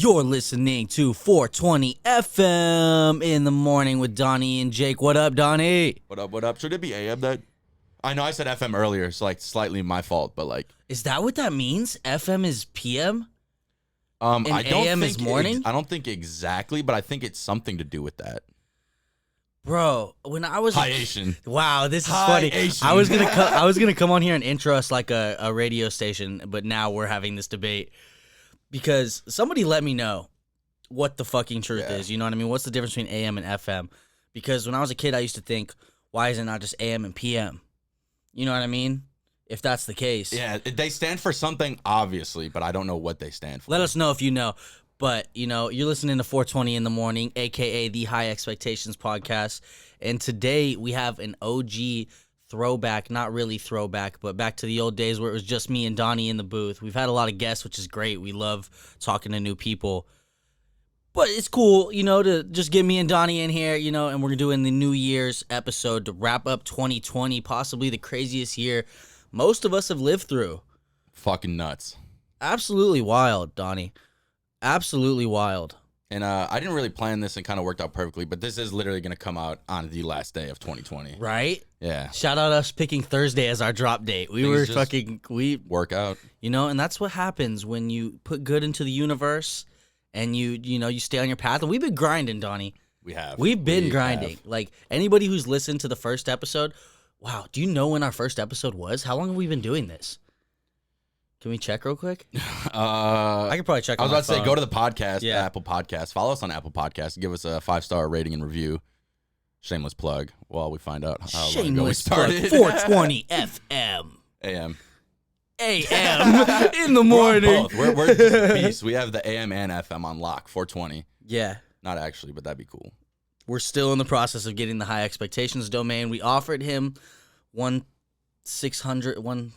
You're listening to 420 FM in the morning with Donny and Jake. What up, Donny? What up, what up? Should it be AM that? I know I said FM earlier, so like slightly my fault, but like. Is that what that means? FM is PM? And I don't AM is morning? I don't think exactly, but I think it's something to do with that. Bro, when I was Hi-ation. Wow, this is Hi-ation. funny. I was gonna come on here and intro us like a radio station, but now we're having this debate because somebody let me know what the fucking truth is. You know what I mean? What's the difference between AM and FM? Because when I was a kid, I used to think, why is it not just AM and PM? You know what I mean? If that's the case. Yeah, they stand for something, obviously, but I don't know what they stand for. Let us know if you know. But, you know, you're listening to 420 in the morning, a.k.a. the High Expectations podcast. And today we have an OG throwback, not really throwback, but back to the old days where it was just me and Donnie in the booth. We've had a lot of guests, which is great. We love talking to new people. But it's cool, you know, to just get me and Donnie in here, you know, and we're doing the New Year's episode to wrap up 2020, possibly the craziest year most of us have lived through. Fucking nuts. Absolutely wild, Donnie. Absolutely wild. And I didn't really plan this and kind of worked out perfectly, but this is literally going to come out on the last day of 2020. Right? Yeah. Shout out us picking Thursday as our drop date. We work out. You know, and that's what happens when you put good into the universe and you stay on your path. And we've been grinding, Donnie. We've been grinding. Like anybody who's listened to the first episode, wow, do you know when our first episode was? How long have we been doing this? Can we check real quick? I could probably check. I was about to say, go to the podcast, Yeah. Apple Podcast. Follow us on Apple Podcast. Give us a 5-star rating and review. Shameless plug. While we find out how long ago we started. 420 FM. AM. AM in the morning. We're just beasts. We have the AM and FM on lock. 420. Yeah. Not actually, but that'd be cool. We're still in the process of getting the High Expectations domain. We offered him 1/600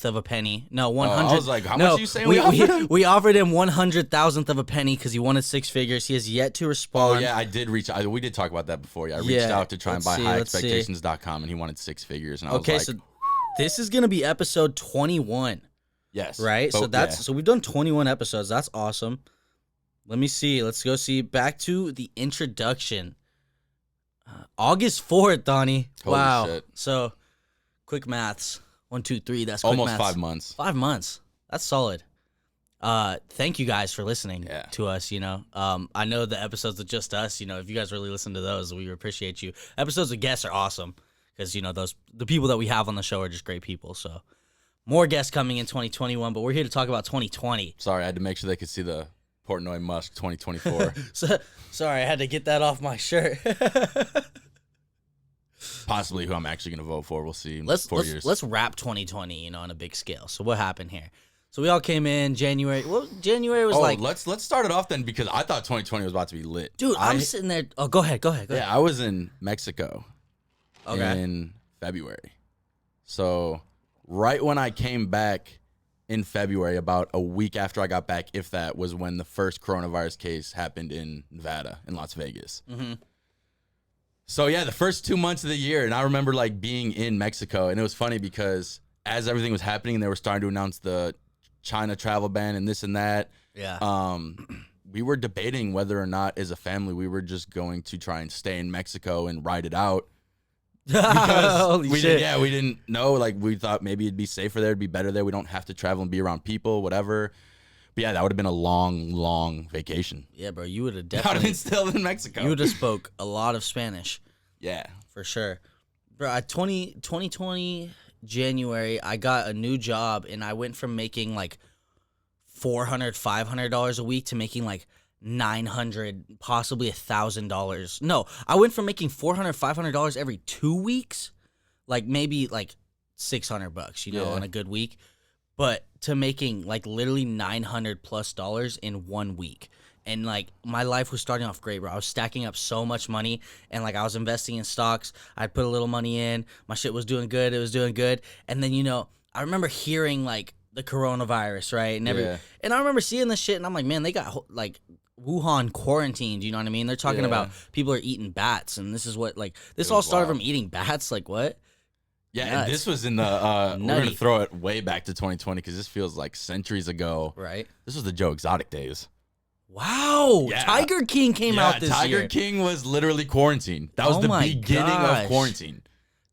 of a penny. No, 100. I was like, how much are you saying we offered him? We offered him 100,000th of a penny because he wanted 6 figures. He has yet to respond. Oh, yeah, I did reach out. We did talk about that before. Yeah, I reached out to try and buy highexpectations.com, and he wanted 6 figures. And I was like, so this is going to be episode 21. Yes. Right? So so we've done 21 episodes. That's awesome. Let me see. Let's go see. Back to the introduction. August 4th, Donnie. Holy wow. shit. So, quick maths. 1, 2, 3. That's quick almost maths. 5 months. 5 months. That's solid. Thank you guys for listening to us, you know. I know the episodes with just us, you know, if you guys really listen to those, we appreciate you. Episodes with guests are awesome because, you know, the people that we have on the show are just great people. So, more guests coming in 2021, but we're here to talk about 2020. Sorry, I had to make sure they could see the Portnoy Musk 2024. Sorry, I had to get that off my shirt. Possibly who I'm actually going to vote for. We'll see in 4 years. Let's wrap 2020, you know, on a big scale. So what happened here? So we all came in January. Well, January was let's start it off then because I thought 2020 was about to be lit. Dude, I'm sitting there. Oh, go ahead. Yeah, I was in Mexico in February. So right when I came back in February, about a week after I got back, if that, was when the first coronavirus case happened in Nevada, in Las Vegas. Mm-hmm. So, yeah, the first 2 months of the year, and I remember, like, being in Mexico, and it was funny because as everything was happening and they were starting to announce the China travel ban and this and that, we were debating whether or not, as a family, we were just going to try and stay in Mexico and ride it out. Because we didn't know. Like, we thought maybe it'd be safer there, it'd be better there. We don't have to travel and be around people, whatever. But yeah, that would have been a long, long vacation. Yeah, bro, you would have definitely. I would have been still in Mexico. You would have spoke a lot of Spanish. Yeah, for sure, bro. 2020 January, I got a new job, and I went from making like $400-$500 a week to making like $900, possibly $1,000. No, I went from making $400-$500 every 2 weeks, like maybe like $600, you know, on a good week, but to making like literally $900+ in 1 week. And like my life was starting off great, bro. I was stacking up so much money, and like I was investing in stocks. I'd put a little money in. My shit was doing good. It was doing good. And then, you know, I remember hearing like the coronavirus, right? And I remember seeing this shit, and I'm like, man, they got like Wuhan quarantined, you know what I mean? They're talking about people are eating bats, and this is what, like, this all started from eating bats, like, what? Yeah, and this was in the, we're going to throw it way back to 2020, because this feels like centuries ago. Right. This was the Joe Exotic days. Wow. Yeah. Tiger King came out this Tiger year. King was literally quarantine. That was the beginning of quarantine.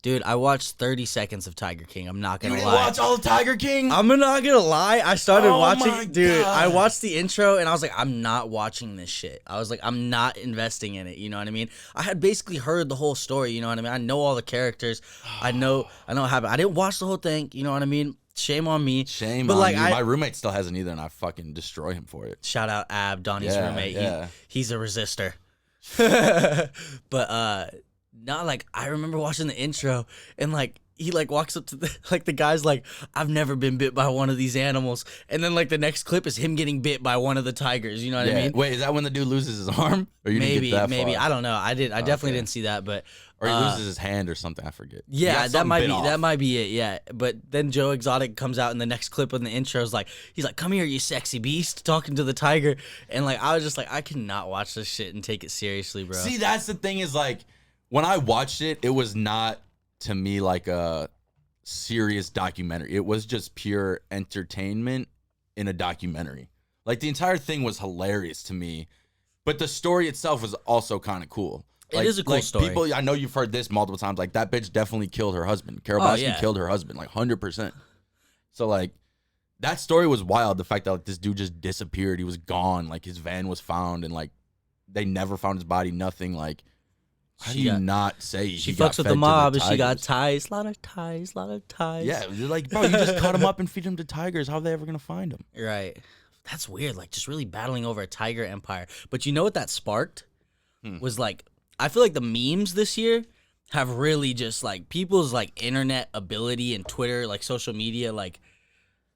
Dude, I watched 30 seconds of Tiger King. I'm not going to lie. You didn't watch all of Tiger King? I'm not going to lie. I started watching. My dude, God. I watched the intro and I was like, I'm not watching this shit. I was like, I'm not investing in it. You know what I mean? I had basically heard the whole story. You know what I mean? I know all the characters. I know what happened. I didn't watch the whole thing. You know what I mean? Shame on me. Shame on you. My roommate still hasn't either, and I fucking destroy him for it. Shout out Ab, Donnie's roommate. Yeah. He's a resistor. But not like I remember watching the intro and like he like walks up to the guy's like, I've never been bit by one of these animals, and then like the next clip is him getting bit by one of the tigers. You know what I mean? Wait, is that when the dude loses his arm? Or you maybe didn't get that far? I don't know. I definitely didn't see that, but or he loses his hand or something. I forget. Yeah, that might be it. Yeah, but then Joe Exotic comes out in the next clip in the intro is like, he's like, "Come here, you sexy beast," talking to the tiger, and like I was just like, I cannot watch this shit and take it seriously, bro. See, that's the thing is like when I watched it, it was not to me like a serious documentary. It was just pure entertainment in a documentary. Like the entire thing was hilarious to me, but the story itself was also kind of cool. It is a cool story. People, I know you've heard this multiple times. Like that bitch definitely killed her husband. Carol Baskin killed her husband, like 100%. So like that story was wild. The fact that like this dude just disappeared. He was gone. Like his van was found, and like they never found his body. Nothing. Like how do you not say she fucks with the mob and she got ties? Lot of ties. Yeah, you're like, bro, you just cut him up and feed him to tigers. How are they ever gonna find him? Right. That's weird. Like just really battling over a tiger empire. But you know what that sparked? Was like, I feel like the memes this year have really just like people's like internet ability and Twitter, like social media, like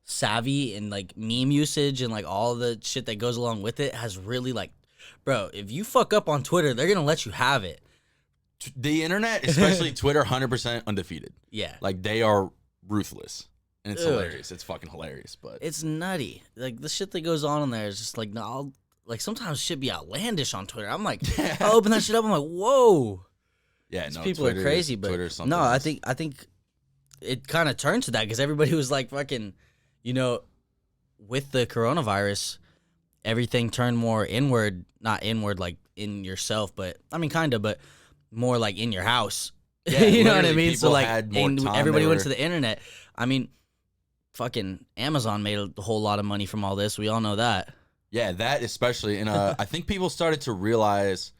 savvy and like meme usage and like all the shit that goes along with it has really like, bro, if you fuck up on Twitter, they're gonna let you have it. The internet, especially Twitter, 100% undefeated. Yeah. Like they are ruthless. And it's hilarious. It's fucking hilarious, but it's nutty. Like the shit that goes on in there is just like, no, like sometimes shit be outlandish on Twitter. I'm like, I open that shit up. I'm like, whoa. Yeah, no, people are crazy, but no, I think it kind of turned to that because everybody was like, fucking, you know, with the coronavirus, everything turned more inward, not inward like in yourself, but I mean, kind of, but more like in your house. Yeah, you know what I mean? So like, everybody went to the internet. I mean, fucking Amazon made a whole lot of money from all this. We all know that. Yeah, that especially. And I think people started to realize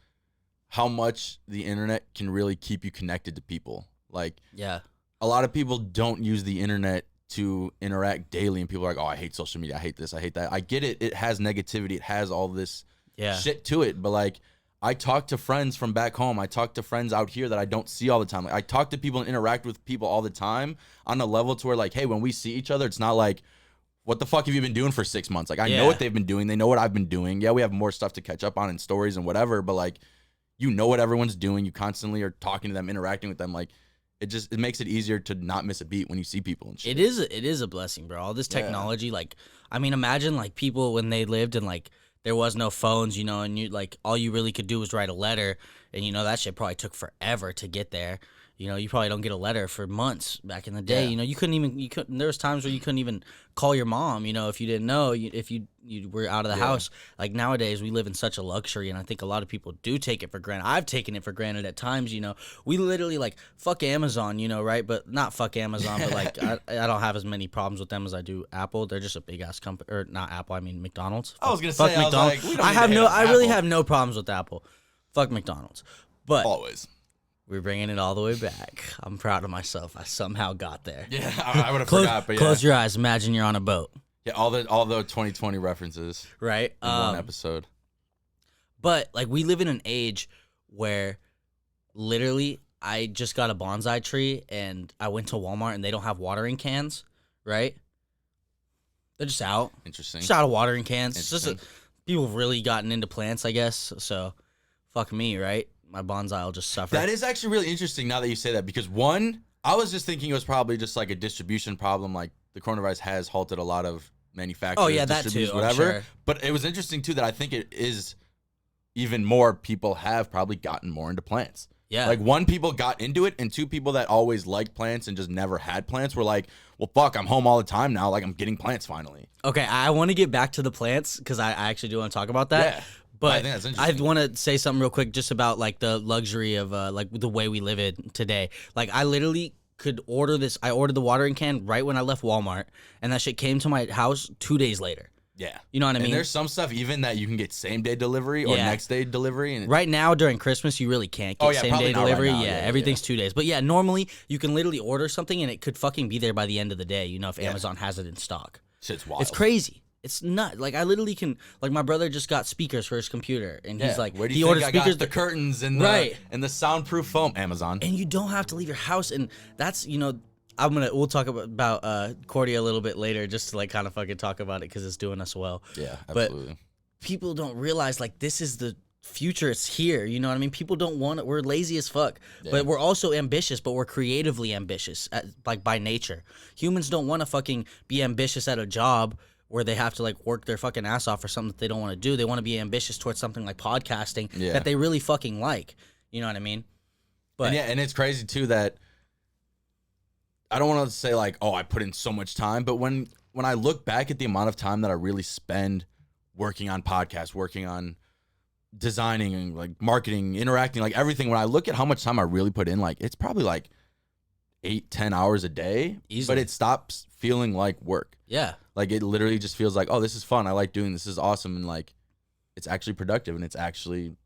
how much the internet can really keep you connected to people. Like, yeah, a lot of people don't use the internet to interact daily, and people are like, oh, I hate social media. I hate this. I hate that. I get it. It has negativity. It has all this shit to it. But like, I talk to friends from back home. I talk to friends out here that I don't see all the time. Like, I talk to people and interact with people all the time on a level to where like, hey, when we see each other, it's not like, what the fuck have you been doing for 6 months? Like, I know what they've been doing. They know what I've been doing. Yeah, we have more stuff to catch up on in stories and whatever, but like, you know what everyone's doing. You constantly are talking to them, interacting with them. Like, it makes it easier to not miss a beat when you see people and shit. It is a blessing, bro. All this technology, like, I mean, imagine like people when they lived and like there was no phones, you know, and you like all you really could do was write a letter, and you know that shit probably took forever to get there. You know, you probably don't get a letter for months back in the day. Yeah. You know, you couldn't. There was times where you couldn't even call your mom. You know, if you didn't know, if you were out of the house. Like nowadays, we live in such a luxury, and I think a lot of people do take it for granted. I've taken it for granted at times. You know, we literally like fuck Amazon. You know, right? But not fuck Amazon. But like, I don't have as many problems with them as I do Apple. They're just a big ass company, or not Apple. I mean McDonald's. I was gonna say, McDonald's. I really have no problems with Apple. Fuck McDonald's. But always. We're bringing it all the way back. I'm proud of myself. I somehow got there. Yeah, I would have forgot, but yeah. Close your eyes. Imagine you're on a boat. Yeah, all the 2020 references. Right. In one episode. But, like, we live in an age where literally I just got a bonsai tree and I went to Walmart and they don't have watering cans, right? They're just out. Interesting. Just out of watering cans. It's just people have really gotten into plants, I guess. So, fuck me, right? My bonsai will just suffer. That is actually really interesting now that you say that, because one, I was just thinking it was probably just like a distribution problem. Like the coronavirus has halted a lot of manufacturers. Oh yeah, that too. Whatever. Sure. But it was interesting too that I think it is even more people have probably gotten more into plants. Yeah. Like, one, people got into it, and two, people that always liked plants and just never had plants were like, well, fuck, I'm home all the time now. Like, I'm getting plants finally. Okay, I want to get back to the plants because I actually do want to talk about that. Yeah. But I think that's interesting. I want to say something real quick just about like the luxury of like the way we live it today. Like, I literally could order this. I ordered the watering can right when I left Walmart, and that shit came to my house 2 days later. Yeah. You know what I mean? And there's some stuff even that you can get same-day delivery or next-day delivery. And right now, during Christmas, you really can't get same-day delivery. Right now. Yeah, everything's 2 days. But yeah, normally, you can literally order something, and it could fucking be there by the end of the day, you know, if Amazon has it in stock. Shit's wild. It's crazy. It's nuts. Like, I literally can, like, my brother just got speakers for his computer, and he's like, where do you think I got the curtains and the soundproof foam? Amazon. And you don't have to leave your house, and that's, you know, we'll talk about Cordia a little bit later, just to like kind of fucking talk about it because it's doing us well. Yeah, absolutely. But people don't realize like this is the future. It's here. You know what I mean? People don't want it. We're lazy as fuck, but we're also ambitious. But we're creatively ambitious, like by nature. Humans don't want to fucking be ambitious at a job where they have to like work their fucking ass off for something that they don't want to do. They want to be ambitious towards something like podcasting that they really fucking like. You know what I mean? But and it's crazy too that. I don't want to say like, oh, I put in so much time, but when I look back at the amount of time that I really spend working on podcasts, working on designing and like marketing, interacting, like everything, when I look at how much time I really put in, like it's probably like 8-10 hours a day, easily. But it stops feeling like work. Yeah. Like it literally just feels like, oh, this is fun. I like doing this. This is awesome. And like, it's actually productive and it's actually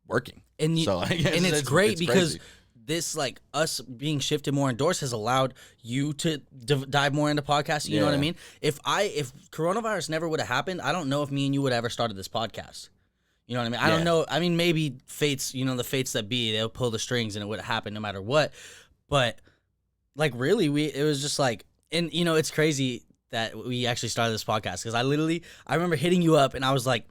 working. And so like, it's great because crazy. This, like, us being shifted more indoors has allowed you to dive more into podcasting. You know what I mean? If coronavirus never would have happened, I don't know if me and you would have ever started this podcast. You know what I mean? I don't know. I mean, maybe fates, you know, the fates that be, they'll pull the strings and it would have happened no matter what. But, like, really, it was just like, and, you know, it's crazy that we actually started this podcast because I remember hitting you up and I was like,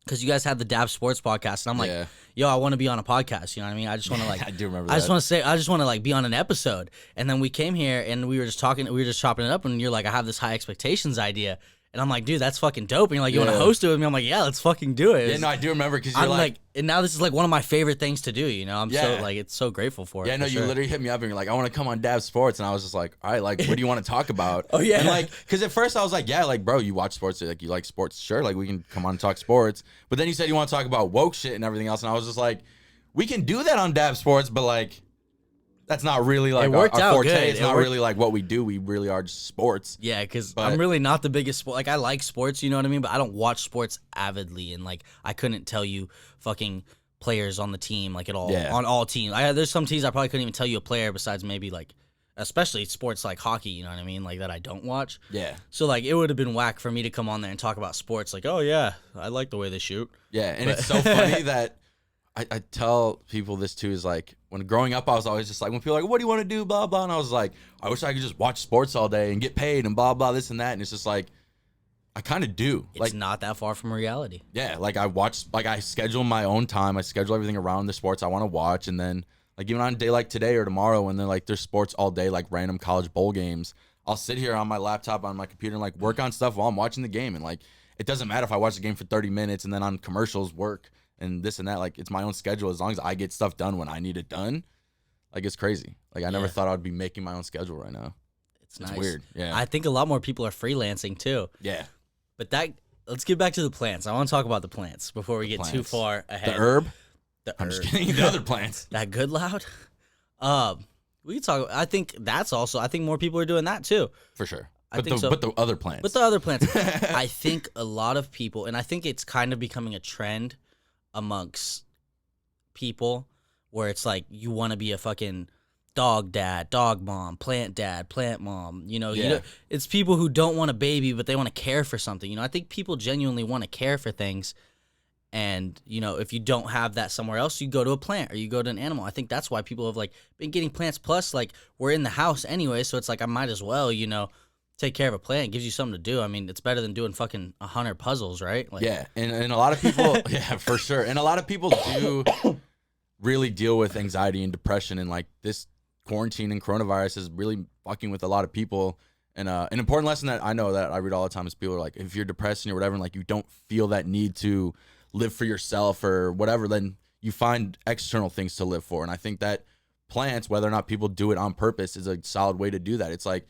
because you guys had the Dab Sports podcast, and I'm like, yo, I want to be on a podcast. You know what I mean? I just want to like, I do remember. I just want to like be on an episode. And then we came here and we were just talking, we were just chopping it up, and you're like, I have this high expectations idea, and I'm like, dude, that's fucking dope. And you're like, you want to host it with me? I'm like, yeah, let's fucking do it. Yeah, no, I do remember because I'm like, and now this is like one of my favorite things to do. You know, I'm so like, it's so grateful for it. Yeah, no, you literally hit me up and you're like, I want to come on Dab Sports, and I was just like, all right, like, what do you want to talk about? Oh yeah, and like, because at first I was like, yeah, like, bro, you watch sports, like, you like sports, sure, like, we can come on and talk sports. But then you said you want to talk about woke shit and everything else, and I was just like, we can do that on Dab Sports, but like, that's not really like our forte. Good. It's not really like what we do. We really are just sports. Yeah, because I'm really not the biggest sport. Like, I like sports, you know what I mean? But I don't watch sports avidly, and like, I couldn't tell you fucking players on the team like at all on all teams. There's some teams I probably couldn't even tell you a player besides maybe like, especially sports like hockey, you know what I mean? Like that I don't watch. Yeah. So like, it would have been whack for me to come on there and talk about sports. Like, oh yeah, I like the way they shoot. Yeah, and it's so funny that. I tell people this too, is like when growing up I was always just like, when people are like, what do you want to do, blah blah, and I was like, I wish I could just watch sports all day and get paid and blah blah, this and that, and it's just like, I kind of do. It's like, not that far from reality. Yeah, like I schedule my own time, I schedule everything around the sports I want to watch, and then like even on a day like today or tomorrow when they're like there's sports all day, like random college bowl games, I'll sit here on my laptop on my computer and like work on stuff while I'm watching the game, and like it doesn't matter if I watch the game for 30 minutes and then on commercials work and this and that, like it's my own schedule. As long as I get stuff done when I need it done, like it's crazy. Like I never thought I'd be making my own schedule right now. It's nice. Weird. Yeah. I think a lot more people are freelancing too. Yeah. But let's get back to the plants. I want to talk about the plants before we get too far ahead. The herb? I'm just kidding. The other plants. That good loud? We can talk. I think more people are doing that too. For sure. But the other plants. But the other plants. I think a lot of people, and I think it's kind of becoming a trend amongst people where it's like you want to be a fucking dog dad, dog mom, plant dad, plant mom. You know, it's people who don't want a baby, but they want to care for something. You know, I think people genuinely want to care for things. And, you know, if you don't have that somewhere else, you go to a plant or you go to an animal. I think that's why people have like been getting plants. Plus, like, we're in the house anyway, so it's like I might as well, you know, take care of a plant. It gives you something to do. I mean, it's better than doing fucking 100 puzzles, right? Like, yeah, and a lot of people, yeah, for sure. And a lot of people do really deal with anxiety and depression, and like this quarantine and coronavirus is really fucking with a lot of people. And an important lesson that I know that I read all the time is people are like, if you're depressed or whatever, and like you don't feel that need to live for yourself or whatever, then you find external things to live for. And I think that plants, whether or not people do it on purpose, is a solid way to do that. It's like,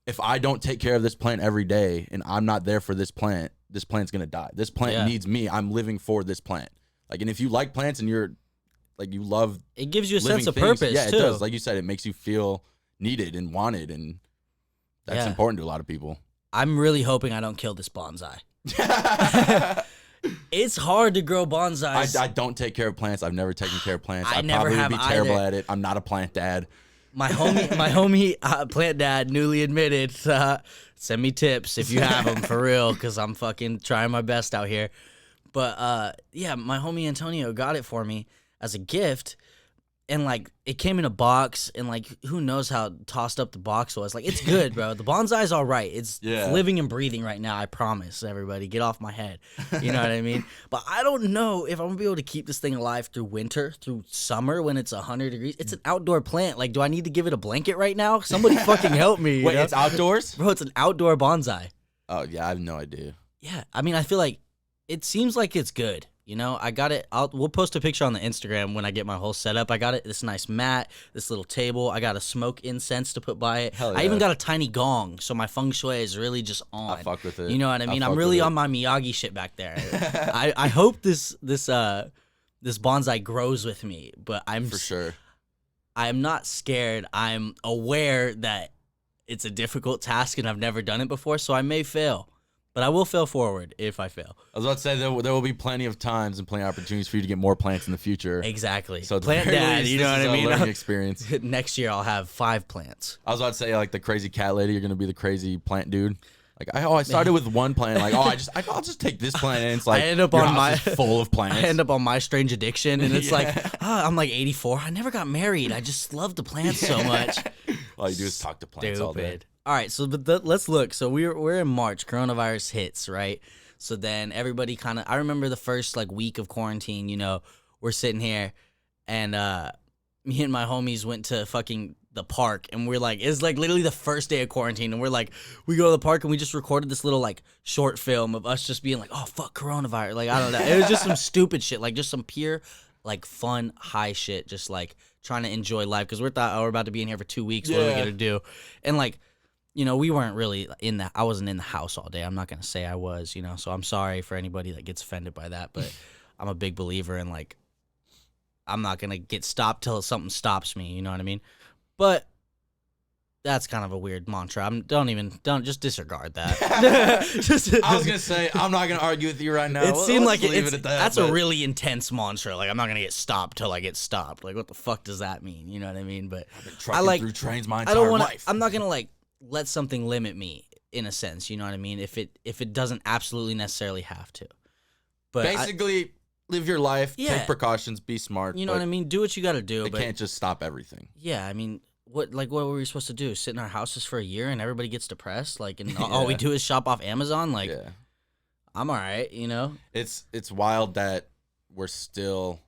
if I don't take care of this plant every day and I'm not there for this plant's going to die. This plant needs me. I'm living for this plant. Like, and if you like plants and you're like, you love it, gives you a sense of things, purpose. Yeah, too. It does. Like you said, it makes you feel needed and wanted. And that's important to a lot of people. I'm really hoping I don't kill this bonsai. It's hard to grow bonsais. I don't take care of plants. I've never taken care of plants. I never probably have would be terrible either. at it. I'm not a plant dad. My homie, plant dad, newly admitted. Send me tips if you have them for real, because I'm fucking trying my best out here. But yeah, my homie Antonio got it for me as a gift, and like it came in a box, and like who knows how tossed up the box was. Like, it's good, bro. The bonsai's all right. It's living and breathing right now. I promise, everybody. Get off my head. You know what I mean? But I don't know if I'm gonna be able to keep this thing alive through winter, through summer when it's 100 degrees. It's an outdoor plant. Like, do I need to give it a blanket right now? Somebody fucking help me. Wait, it's outdoors? Bro, it's an outdoor bonsai. Oh, yeah, I have no idea. Yeah, I mean, I feel like it seems like it's good. You know, I got it. We'll post a picture on the Instagram when I get my whole setup. I got it. This nice mat, this little table. I got a smoke incense to put by it. Hell yeah. I even got a tiny gong, so my feng shui is really just on. I fuck with it. You know what I mean? I'm really on my Miyagi shit back there. I hope this bonsai grows with me, but for sure. I'm not scared. I'm aware that it's a difficult task and I've never done it before, so I may fail. But I will fail forward if I fail. I was about to say there will be plenty of times and plenty of opportunities for you to get more plants in the future. Exactly. So plant dad, you know what I mean? Learning experience. Next year I'll have 5 plants. I was about to say, like, the crazy cat lady, you're gonna be the crazy plant dude. Like, I started with one plant. Like, I'll just take this plant, and it's like, I end up your on house is full of plants. I end up on My Strange Addiction, and it's like, I'm like 84. I never got married. I just love the plants so much. All you do is talk to plants all day. All right, so let's look. So we're in March. Coronavirus hits, right? So then everybody kind of. I remember the first like week of quarantine. You know, we're sitting here, and me and my homies went to fucking the park, and we're like, it's like literally the first day of quarantine, and we're like, we go to the park, and we just recorded this little like short film of us just being like, oh fuck coronavirus, like I don't know. It was just some stupid shit, like just some pure like fun high shit, just like trying to enjoy life because we're about to be in here for 2 weeks. What are we gonna do? And like. You know, we weren't really I wasn't in the house all day. I'm not going to say I was, you know, so I'm sorry for anybody that gets offended by that, but I'm a big believer in, like, I'm not going to get stopped till something stops me, you know what I mean? But that's kind of a weird mantra. Don't just disregard that. I was going to say, I'm not going to argue with you right now. It seemed like leave it at that's a really intense mantra. Like, I'm not going to get stopped till I get stopped. Like, what the fuck does that mean? You know what I mean? But I've been trucking through trains my entire life. I'm not going to, like, let something limit me in a sense, you know what I mean? If it doesn't absolutely necessarily have to. But basically, live your life, take precautions, be smart. You know what I mean? Do what you got to do. It can't just stop everything. Yeah, I mean, what were we supposed to do? Sit in our houses for a year and everybody gets depressed? Like, and all we do is shop off Amazon? Like, I'm all right, you know? It's wild that we're still,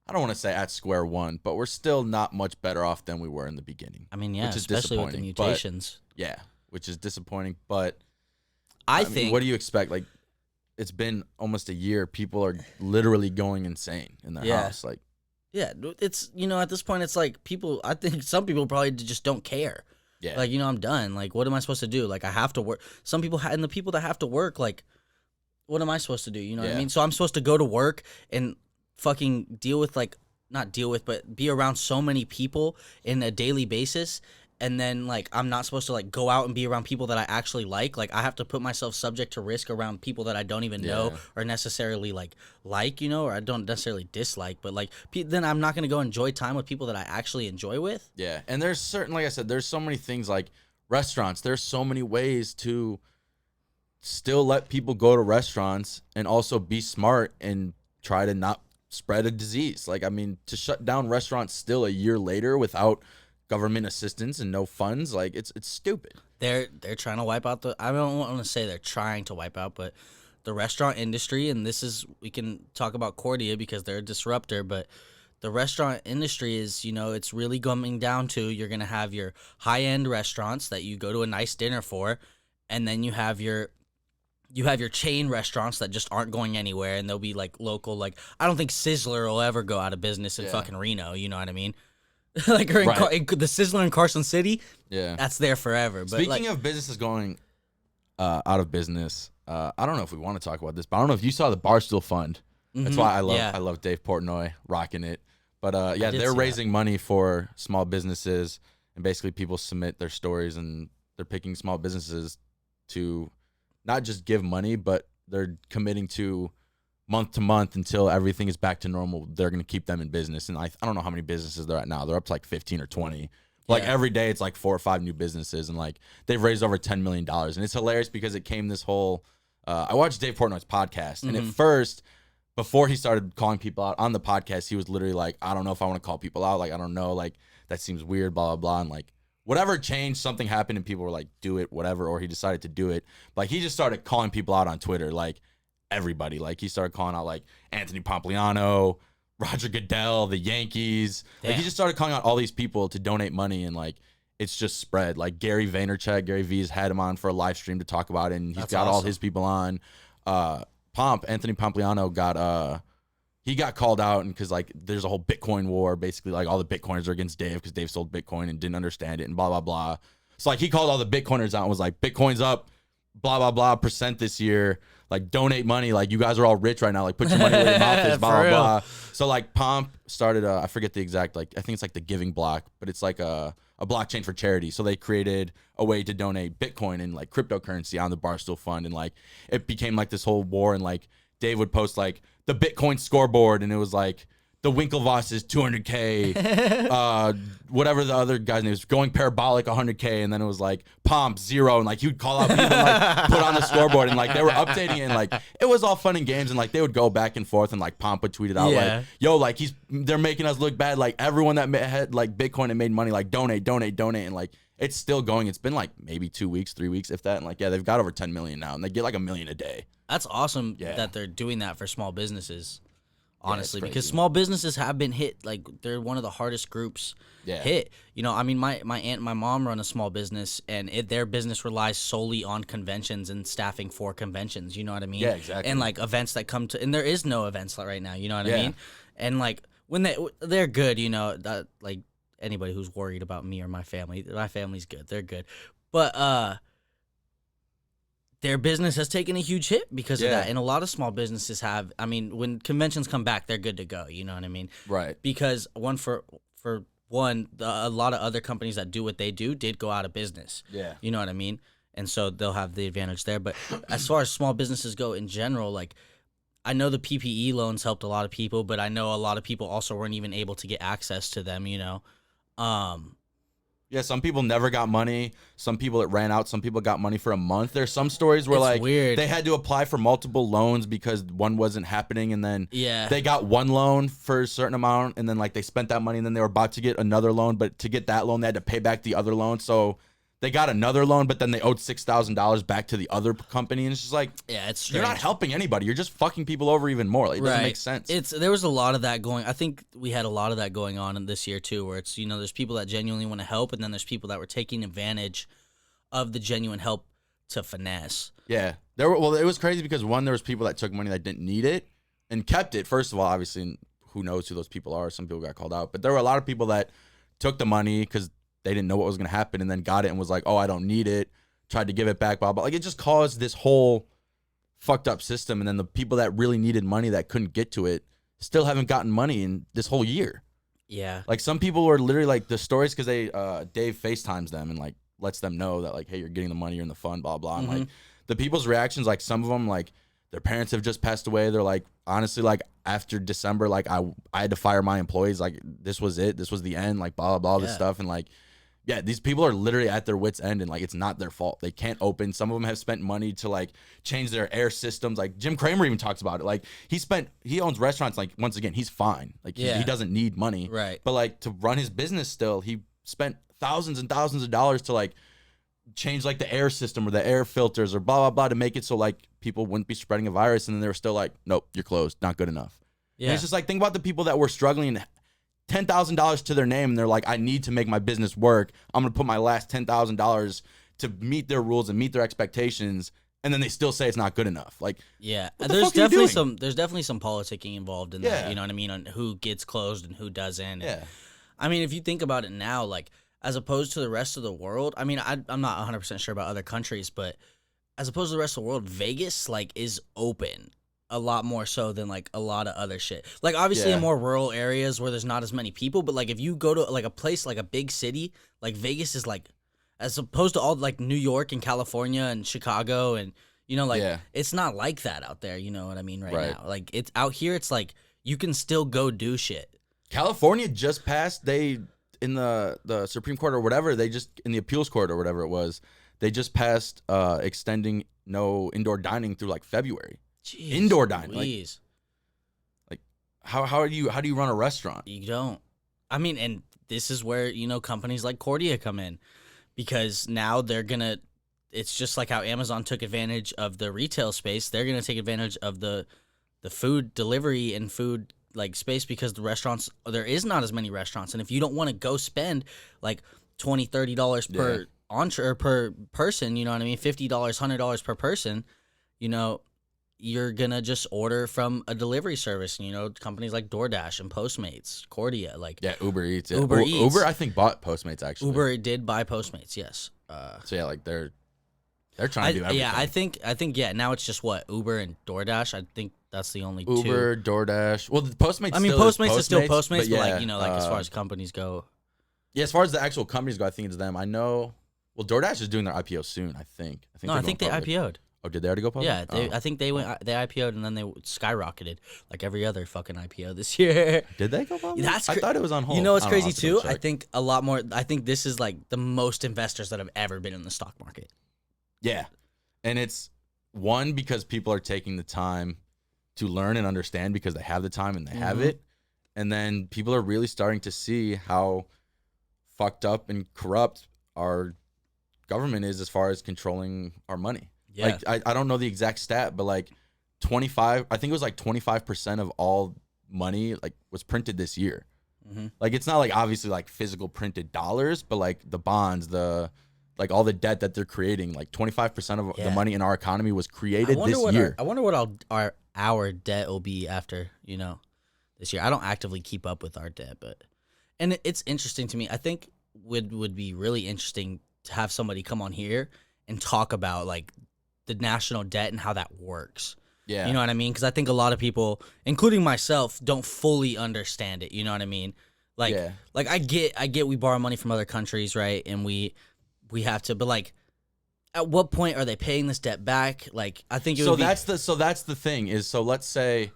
I don't want to say at square one, but we're still not much better off than we were in the beginning. I mean, yeah, especially with the mutations. Yeah, which is disappointing, but I mean, think. What do you expect? Like, it's been almost a year. People are literally going insane in their house. Like, yeah, it's, you know, at this point, it's like I think some people probably just don't care. Yeah. Like, you know, I'm done. Like, what am I supposed to do? Like, I have to work. Some people, and the people that have to work, like, what am I supposed to do? You know what I mean? So I'm supposed to go to work and fucking not deal with, but be around so many people in a daily basis. And then, like, I'm not supposed to, like, go out and be around people that I actually like. Like, I have to put myself subject to risk around people that I don't even know or necessarily, like, you know, or I don't necessarily dislike. But, like, then I'm not going to go enjoy time with people that I actually enjoy with. Yeah, and there's certain, like I said, there's so many things, like restaurants. There's so many ways to still let people go to restaurants and also be smart and try to not spread a disease. Like, I mean, to shut down restaurants still a year later without government assistance and no funds, like, it's stupid. They're trying to wipe out I don't want to say they're trying to wipe out, but the restaurant industry, and we can talk about Cordia because they're a disruptor, but the restaurant industry is, you know, it's really coming down to, you're going to have your high-end restaurants that you go to a nice dinner for, and then you have your you have your chain restaurants that just aren't going anywhere, and they'll be like local. Like, I don't think Sizzler will ever go out of business in fucking Reno. You know what I mean? Like, or the Sizzler in Carson City. Yeah, that's there forever. But speaking of businesses going out of business, I don't know if we want to talk about this, but I don't know if you saw the Barstool Fund. That's why I love Dave Portnoy rocking it. But they're raising money for small businesses, and basically people submit their stories, and they're picking small businesses to not just give money, but they're committing to month to month until everything is back to normal. They're going to keep them in business. And I don't know how many businesses they're at now. They're up to like 15 or 20. Like every day it's like 4 or 5 new businesses, and like they've raised over $10 million. And it's hilarious because it came this whole, I watched Dave Portnoy's podcast, and at first, before he started calling people out on the podcast, he was literally like, I don't know if I want to call people out. Like, I don't know. Like, that seems weird, blah, blah, blah. And like, whatever changed, something happened and people were like, do it, whatever. Or he decided to do it. Like, he just started calling people out on Twitter. Like, everybody. Like, he started calling out like Anthony Pompliano, Roger Goodell, the Yankees. Damn. Like, he just started calling out all these people to donate money, and like, it's just spread. Like, Gary V's had him on for a live stream to talk about it, and he's got all his people on. Anthony Pompliano got called out, and because like there's a whole Bitcoin war, basically like all the Bitcoiners are against Dave because Dave sold Bitcoin and didn't understand it and blah blah blah. So like he called all the Bitcoiners out and was like, Bitcoin's up blah blah blah % this year, like donate money, like you guys are all rich right now, like put your money where your mouth is, blah blah blah. So like Pomp started I forget the exact, like I think it's like the Giving Block, but it's like a blockchain for charity. So they created a way to donate Bitcoin and like cryptocurrency on the Barstool Fund, and like it became like this whole war. And like Dave would post like the Bitcoin scoreboard, and it was like the Winklevoss is 200K, whatever the other guy's name is, going parabolic 100K, and then it was like Pomp 0, and like he would call out people and like put on the scoreboard, and like they were updating it, and like it was all fun and games, and like they would go back and forth, and like Pomp would tweet it out like, yo, like they're making us look bad, like everyone that had like Bitcoin and made money, like donate, and like it's still going. It's been like maybe 2 weeks, 3 weeks, if that, and like they've got over 10 million now, and they get like $1 million a day. That's awesome that they're doing that for small businesses. Honestly, because small businesses have been hit, like they're one of the hardest groups hit. You know, I mean, my aunt and my mom run a small business, and their business relies solely on conventions and staffing for conventions. You know what I mean? Yeah, exactly. And like events that come to, and there is no events right now. You know what I mean? And like when they're good, you know, that like anybody who's worried about me or my family's good. They're good, but their business has taken a huge hit because of that. And a lot of small businesses have, I mean, when conventions come back, they're good to go. You know what I mean? Right. Because a lot of other companies that do what they do did go out of business. Yeah. You know what I mean? And so they'll have the advantage there. But as far as small businesses go in general, like I know the PPE loans helped a lot of people, but I know a lot of people also weren't even able to get access to them, you know? Yeah, some people never got money. Some people it ran out. Some people got money for a month. There's some stories where like weird. They had to apply for multiple loans because one wasn't happening, and then they got one loan for a certain amount, and then like they spent that money, and then they were about to get another loan, but to get that loan they had to pay back the other loan. So they got another loan, but then they owed $6,000 back to the other company, and it's just like, it's strange. You're not helping anybody. You're just fucking people over even more. Like, it doesn't make sense. There was a lot of that going. I think we had a lot of that going on in this year too, where it's, you know, there's people that genuinely want to help, and then there's people that were taking advantage of the genuine help to finesse. Yeah, it was crazy because there was people that took money that didn't need it and kept it. First of all, obviously, who knows who those people are? Some people got called out, but there were a lot of people that took the money because they didn't know what was going to happen, and then got it and was like, oh, I don't need it, tried to give it back, blah, blah. Like, it just caused this whole fucked up system, and then the people that really needed money that couldn't get to it still haven't gotten money in this whole year. Yeah. Like, some people were literally, like, the stories, because Dave FaceTimes them and, like, lets them know that, like, hey, you're getting the money, you're in the fund, blah, blah. And, like, the people's reactions, like, some of them, like, their parents have just passed away. They're like, honestly, like, after December, like, I had to fire my employees. Like, this was it. This was the end. Like, blah, blah, blah, this stuff. And, like, yeah, these people are literally at their wits' end, and like it's not their fault. They can't open. Some of them have spent money to like change their air systems. Like Jim Cramer even talks about it. Like he owns restaurants. Like once again, he's fine. Like he doesn't need money. Right. But like to run his business still, he spent thousands and thousands of dollars to like change like the air system or the air filters or blah blah blah to make it so like people wouldn't be spreading a virus. And then they were still like, nope, you're closed. Not good enough. Yeah. And it's just like, think about the people that were struggling. $10,000 to their name, and they're like, I need to make my business work. I'm gonna put my last $10,000 to meet their rules and meet their expectations, and then they still say it's not good enough. Like, yeah, what the there's fuck are you definitely doing? there's definitely some politicking involved in that. You know what I mean? On who gets closed and who doesn't. Yeah. I mean, if you think about it now, like as opposed to the rest of the world, I mean, I'm not 100% sure about other countries, but as opposed to the rest of the world, Vegas like is open a lot more so than like a lot of other shit. Like obviously in more rural areas where there's not as many people, but like if you go to like a place like a big city, like Vegas is like, as opposed to all like New York and California and Chicago and you know like it's not like that out there. You know what I mean right now? Like it's out here, it's like you can still go do shit. California just passed, in the Supreme Court or whatever, they just, in the appeals court or whatever it was, they just passed extending no indoor dining through like February. Jeez, indoor dining. Please. Like how do you run a restaurant? You don't. I mean, and this is where, you know, companies like Cordia come in because now they're going to, it's just like how Amazon took advantage of the retail space. They're going to take advantage of the food delivery and food like space because the restaurants, there is not as many restaurants. And if you don't want to go spend like $20, $30 per entree or per person, you know what I mean? $50, $100 per person, you know, you're going to just order from a delivery service, you know, companies like DoorDash and Postmates, Cordia, like Uber Eats. Yeah. Uber Eats. Uber, I think, bought Postmates actually. Uber did buy Postmates, yes. So yeah, like they're trying to do everything. Yeah, I think now it's just what, Uber and DoorDash. I think that's the only two. Uber, DoorDash. Well, Postmates. I mean, Postmates is still Postmates, but like, you know, like as far as companies go. Yeah, as far as the actual companies go, I think it's them. I know. Well, DoorDash is doing their IPO soon. I think. I think they IPO'd. Oh, did they already go public? Yeah, I think they IPO'd and then they skyrocketed like every other fucking IPO this year. Did they go public? I thought it was on hold. You know what's crazy too? I think a lot more. I think this is like the most investors that have ever been in the stock market. Yeah, and it's one because people are taking the time to learn and understand because they have the time and they have it, and then people are really starting to see how fucked up and corrupt our government is as far as controlling our money. Yeah. Like I don't know the exact stat, but like 25, I think it was like 25% of all money like was printed this year. Like it's not like obviously like physical printed dollars, but like the bonds, the like all the debt that they're creating, like 25% of the money in our economy was created this year. I wonder what our debt will be after, you know, this year. I don't actively keep up with our debt, but and it's interesting to me. I think would be really interesting to have somebody come on here and talk about like the national debt and how that works. Yeah. You know what I mean? Because I think a lot of people, including myself, don't fully understand it. You know what I mean? Like, like I get we borrow money from other countries, right? And we have to, but like, at what point are they paying this debt back? Like, I think it would be... that's the thing is, so let's say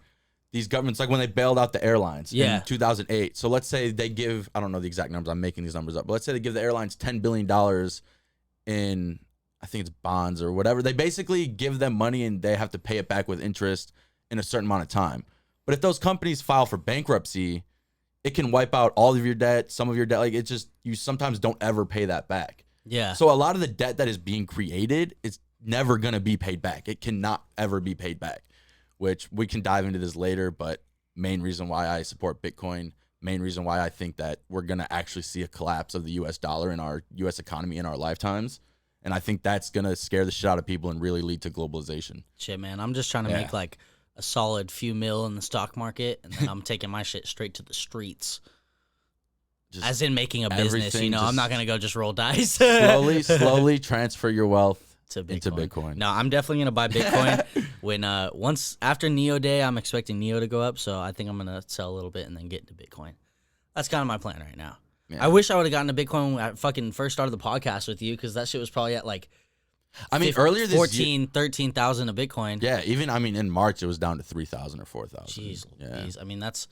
these governments, like when they bailed out the airlines in 2008. So let's say they give, I don't know the exact numbers, I'm making these numbers up, but let's say they give the airlines $10 billion in, I think it's bonds or whatever. They basically give them money and they have to pay it back with interest in a certain amount of time. But if those companies file for bankruptcy, it can wipe out all of your debt, some of your debt. Like it's just, you sometimes don't ever pay that back. Yeah. So a lot of the debt that is being created is never going to be paid back. It cannot ever be paid back, which we can dive into this later. But main reason why I support Bitcoin, main reason why I think that we're going to actually see a collapse of the US dollar in our US economy in our lifetimes. And I think that's going to scare the shit out of people and really lead to globalization. Shit, man. I'm just trying to make like a solid few mil in the stock market. And then I'm taking my shit straight to the streets. Just as in making a business, you know. I'm not going to go just roll dice. slowly transfer your wealth into Bitcoin. No, I'm definitely going to buy Bitcoin. When once after Neo Day, I'm expecting Neo to go up. So I think I'm going to sell a little bit and then get into Bitcoin. That's kind of my plan right now. Yeah. I wish I would have gotten to Bitcoin when I fucking first started the podcast with you, because that shit was probably at like, earlier this 14, 13,000 a Bitcoin. Yeah, even in March it was down to 3,000 or 4,000. Jeez, I mean that's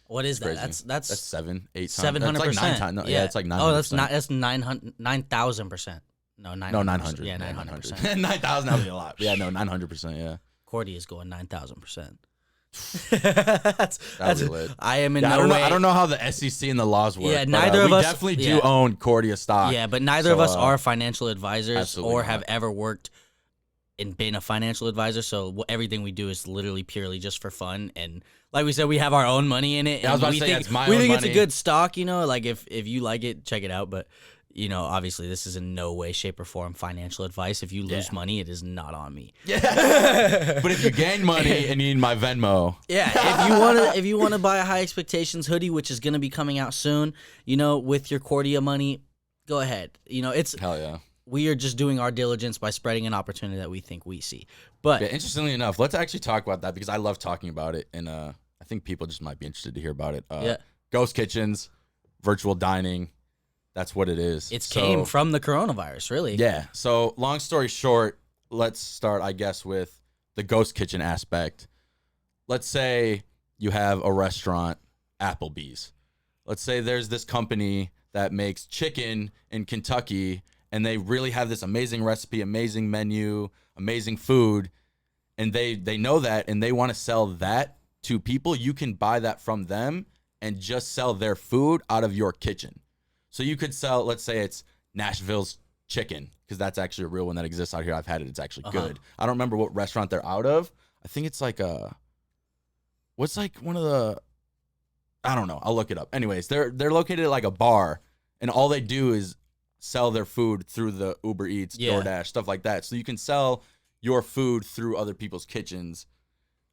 what is that? Crazy. That's 700%. Like 9 times. No, yeah, it's like 900%. Oh, that's 9,000%. No, 900%. No, 900. Yeah, 900%. 9,000 would be a lot. Yeah, no, 900%. Yeah. Cordia is going 9,000%. that's lit. I am in no way. I don't know how the SEC and the laws work. Yeah, neither of us. We definitely do own Cordia stock. Yeah, but neither of us are financial advisors or have ever worked and been a financial advisor. So everything we do is literally purely just for fun. And like we said, we have our own money in it. Yeah, I was about to say, it's my own money. We think it's a good stock. You know, like if you like it, check it out. But obviously this is in no way, shape, or form financial advice. If you lose money, it is not on me. Yeah. But if you gain money and you need my Venmo. Yeah. If you want to buy a High Expectations hoodie, which is going to be coming out soon, with your Cordia money, go ahead. It's hell yeah. We are just doing our diligence by spreading an opportunity that we think we see. But interestingly enough, let's actually talk about that because I love talking about it, and I think people just might be interested to hear about it. Ghost kitchens, virtual dining, that's what it is. It came from the coronavirus, really. Yeah. So long story short, let's start, I guess, with the ghost kitchen aspect. Let's say you have a restaurant, Applebee's. Let's say there's this company that makes chicken in Kentucky, and they really have this amazing recipe, amazing menu, amazing food, and they know that, and they want to sell that to people. You can buy that from them and just sell their food out of your kitchen. So you could sell, let's say it's Nashville's chicken, because that's actually a real one that exists out here. I've had it. It's actually good. I don't remember what restaurant they're out of. I think it's like what's like one of the, I don't know. I'll look it up. Anyways, they're located at like a bar, and all they do is sell their food through the Uber Eats, DoorDash, stuff like that. So you can sell your food through other people's kitchens.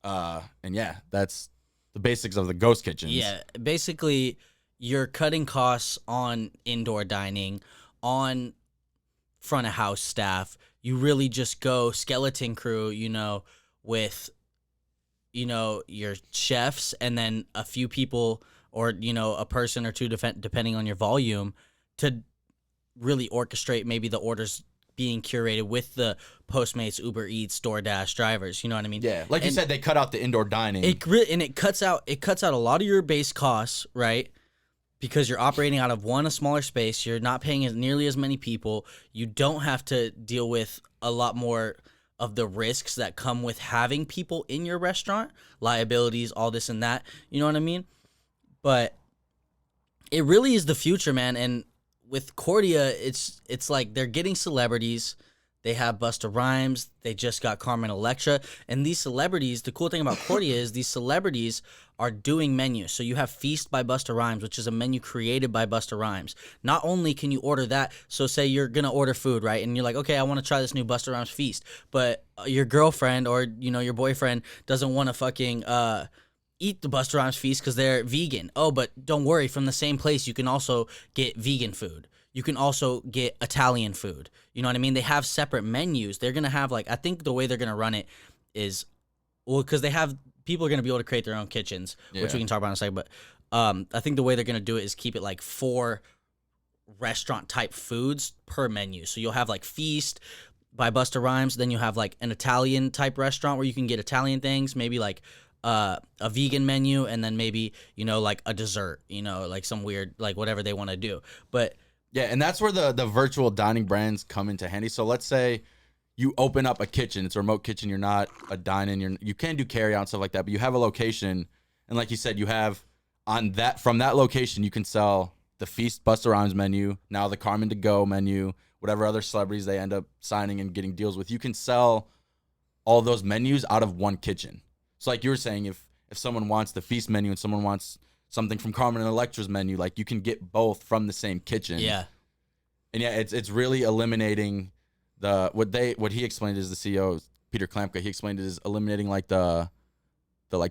And yeah, that's the basics of the ghost kitchens. Yeah, basically you're cutting costs on indoor dining, on front of house staff. You really just go skeleton crew, with, your chefs and then a few people or, a person or two depending on your volume to really orchestrate maybe the orders being curated with the Postmates, Uber Eats, DoorDash drivers. You know what I mean? Yeah, like you said, they cut out the indoor dining. It cuts out a lot of your base costs, right? Because you're operating out of a smaller space. You're not paying nearly as many people. You don't have to deal with a lot more of the risks that come with having people in your restaurant, liabilities, all this and that. You know what I mean? But it really is the future, man. And with Cordia, it's like they're getting celebrities. They have Busta Rhymes. They just got Carmen Electra. And these celebrities, the cool thing about Cordia is these celebrities are doing menus. So you have Feast by Busta Rhymes, which is a menu created by Busta Rhymes. Not only can you order that, so say you're going to order food, right? And you're like, okay, I want to try this new Busta Rhymes Feast. But your girlfriend or, your boyfriend doesn't want to fucking eat the Busta Rhymes Feast because they're vegan. Oh, but don't worry. From the same place, you can also get vegan food. You can also get Italian food. You know what I mean? They have separate menus. They're going to have, I think the way they're going to run it is, because people are going to be able to create their own kitchens, which we can talk about in a second. But I think the way they're going to do it is keep it like 4 restaurant-type foods per menu. So you'll have, Feast by Busta Rhymes. Then you'll have, an Italian-type restaurant where you can get Italian things, maybe, a vegan menu, and then maybe, a dessert, some weird, whatever they want to do. But yeah, and that's where the virtual dining brands come into handy. So let's say you open up a kitchen. It's a remote kitchen. You're not a dine-in. You can do carry-out and stuff like that, but you have a location, and like you said, you have from that location, you can sell the Feast Busta Rhymes menu, now the Carmen to Go menu, whatever other celebrities they end up signing and getting deals with. You can sell all those menus out of one kitchen. So like you were saying, if someone wants the Feast menu and someone wants something from Carmen and Electra's menu, you can get both from the same kitchen. Yeah. And yeah, it's really eliminating what he explained as the CEO, Peter Klampka, he explained it as eliminating the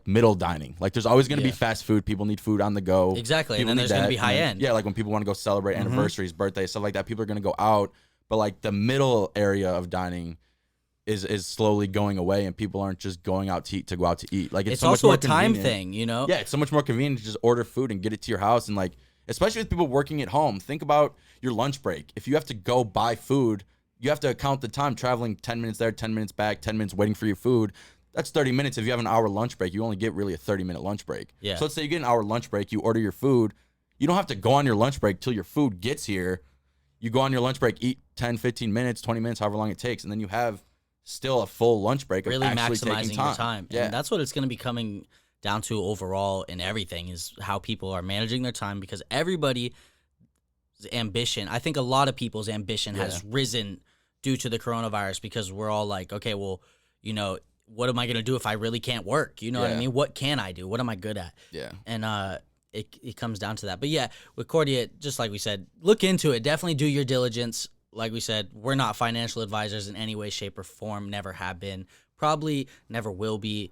middle dining. There's always going to be fast food. People need food on the go. Exactly. People and then there's going to be high end. Yeah, when people want to go celebrate anniversaries, birthdays, stuff like that, people are going to go out. But the middle area of dining is slowly going away, and people aren't just going out to eat to go out to eat. It's so also much more a time convenient. thing, Yeah, it's so much more convenient to just order food and get it to your house. And especially with people working at home, think about your lunch break. If you have to go buy food, you have to account the time traveling 10 minutes there, 10 minutes back, 10 minutes waiting for your food. That's 30 minutes. If you have an hour lunch break, you only get really a 30-minute lunch break. Yeah. So let's say you get an hour lunch break, you order your food. You don't have to go on your lunch break till your food gets here. You go on your lunch break, eat 10, 15 minutes, 20 minutes, however long it takes, and then you have still a full lunch break of really actually maximizing taking time. your time. Yeah. And that's what it's going to be coming down to overall in everything, is how people are managing their time, because everybody's ambition, I think a lot of people's ambition has risen due to the coronavirus, because we're all like, okay, well, what am I going to do if I really can't work? You know what I mean? What can I do? What am I good at? Yeah. And it comes down to that. But yeah, with Cordia, just like we said, look into it. Definitely do your diligence. Like we said, we're not financial advisors in any way, shape, or form. Never have been. Probably never will be.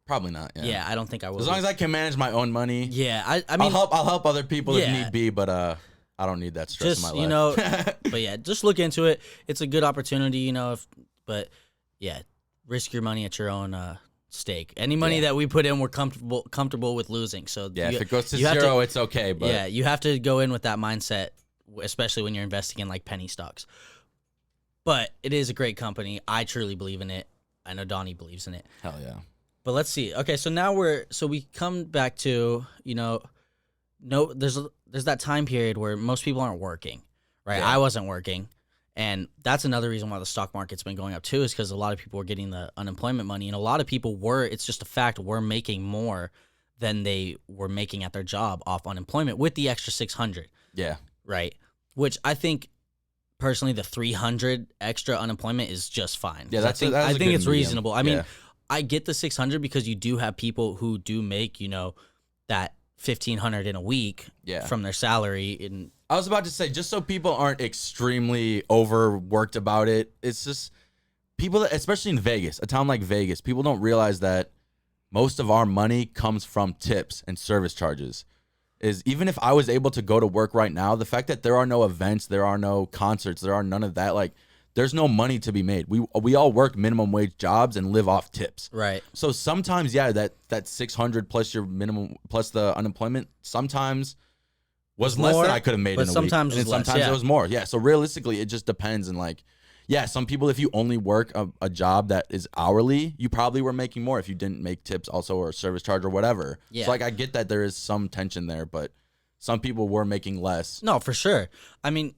Probably not. Yeah, I don't think I will. As long as I can manage my own money. Yeah, I mean, I'll help other people if need be, but I don't need that stress in my life. You know, but yeah, just look into it. It's a good opportunity, you know. But yeah, risk your money at your own stake. Any money that we put in, we're comfortable with losing. So yeah, if it goes to zero, it's okay. But yeah, you have to go in with that mindset, especially when you're investing in like penny stocks. But it is a great company. I truly believe in it. I know Donnie believes in it. Hell yeah. But let's see. Okay, so now we come back to, you know, there's that time period where most people aren't working, right? Yeah. I wasn't working, and that's another reason why the stock market's been going up too, is because a lot of people were getting the unemployment money, and a lot of people it's just a fact, were making more than they were making at their job off unemployment with the extra 600. Yeah. Right? Which I think, personally, the 300 extra unemployment is just fine. Yeah, I think it's reasonable. I mean, I get the 600 because you do have people who do make, you know, that 1,500 in a week from their salary. And I was about to say, just so people aren't extremely overworked about it, it's just people, especially in Vegas, a town like Vegas, people don't realize that most of our money comes from tips and service charges. Is even if I was able to go to work right now, the fact that there are no events, there are no concerts, there are none of that, like, there's no money to be made. We all work minimum wage jobs and live off tips. Right. So sometimes, that 600 plus your minimum plus the unemployment sometimes was less than I could have made in a week. Sometimes it was more. Yeah. So realistically, it just depends. And like, yeah, some people, if you only work a job that is hourly, you probably were making more if you didn't make tips also, or service charge or whatever. Yeah. So like, I get that there is some tension there, but some people were making less. No, for sure. I mean,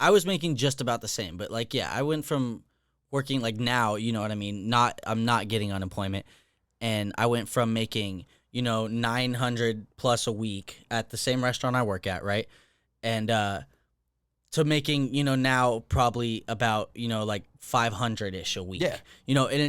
I was making just about the same, but like, yeah, I went from working like now, you know what I mean? I'm not getting unemployment, and I went from making, you know, 900 plus a week at the same restaurant I work at, right? And to making, you know, now probably about, you know, like 500-ish a week. Yeah. You know, and